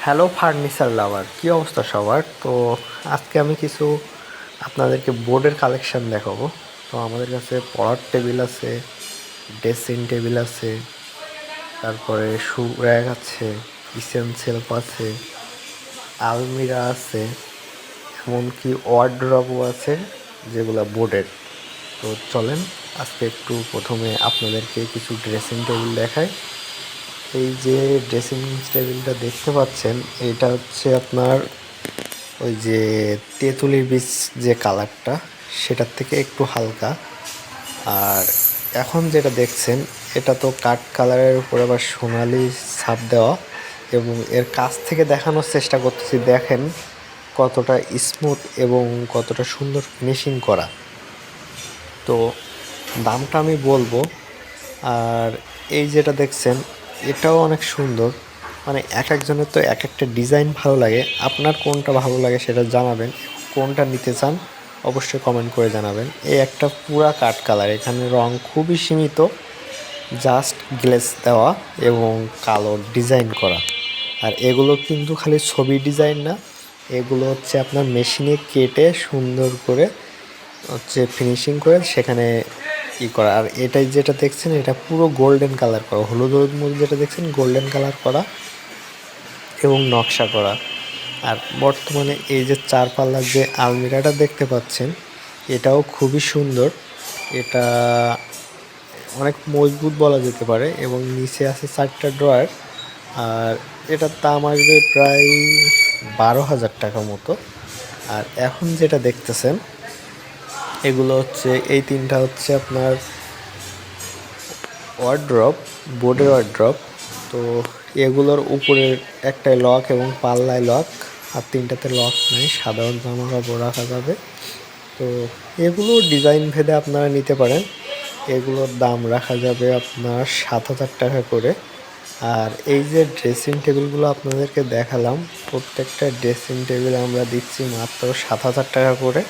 Hello furniture লাভার, কী অবস্থা সবার? তো আজকে আমি কিছু আপনাদেরকে বোর্ডের কালেকশন দেখাবো। তো আমাদের কাছে পড়ার টেবিল আছে, ড্রেসিং টেবিল আছে, তারপরে শু র্যাক আছে, কিচেন সেলফ আছে, আলমিরা আছে, এমনকি ওয়ার্ড্রবও আছে যেগুলো বোর্ডের। তো চলেন আজকে একটু প্রথমে আপনাদেরকে কিছু ড্রেসিং টেবিল দেখাই। এই যে ড্রেসিং টেবিলটা দেখতে পাচ্ছেন, এটা হচ্ছে আপনার ওই যে তেঁতুলের বীজ যে কালারটা, সেটার থেকে একটু হালকা। আর এখন যেটা দেখছেন, এটা তো কাঠ কালারের উপরে আবার সোনালি ছাপ দেওয়া, এবং এর কাছ থেকে দেখানোর চেষ্টা করতেছি। দেখেন কতটা স্মুথ এবং কতটা সুন্দর ফিনিশিং করা। তো দামটা আমি বলবো। আর এই যেটা দেখছেন, এটাও অনেক সুন্দর। মানে এক একজনের তো এক একটা ডিজাইন ভালো লাগে। আপনার কোনটা ভালো লাগে সেটা জানাবেন। কোনটা নিতে চান অবশ্যই কমেন্ট করে জানাবেন। এই একটা পুরা কাঠ কালার, এখানে রং খুবই সীমিত, জাস্ট গ্লেজ দেওয়া এবং কালো ডিজাইন করা। আর এগুলো কিন্তু খালি ছবি ডিজাইন না, এগুলো হচ্ছে আপনার মেশিনে কেটে সুন্দর করে হচ্ছে ফিনিশিং করে সেখানে করা। আর এটাই যেটা দেখছেন, এটা পুরো গোল্ডেন কালার করা, হলুদ হলুদ মধ্যে যেটা দেখছেন গোল্ডেন কালার করা এবং নকশা করা। আর বর্তমানে এই যে চার পাল্লার যে আলমিরাটা দেখতে পাচ্ছেন, এটাও খুবই সুন্দর। এটা অনেক মজবুত বলা যেতে পারে, এবং নিচে আছে 4টা ড্রয়ার। আর এটার দাম আসবে প্রায় 12,000 টাকা মতো। আর এখন যেটা দেখতেছেন, এগুলো হচ্ছে এই তিনটা হচ্ছে আপনার ওয়ার্ড্রপ, বোর্ডের ওয়ার্ড্রপ। তো এগুলোর উপরের একটাই লক এবং পাল্লায় লক, আর তিনটাতে লক নেই, সাধারণ জামা কাপড় রাখা যাবে। তো এগুলো ডিজাইন ভেদে আপনারা নিতে পারেন। এগুলোর দাম রাখা যাবে আপনার 7,000 টাকা করে। আর এই যে ড্রেসিং টেবিলগুলো আপনাদেরকে দেখালাম, প্রত্যেকটা ড্রেসিং টেবিল আমরা দিচ্ছি মাত্র 7,000 টাকা করে।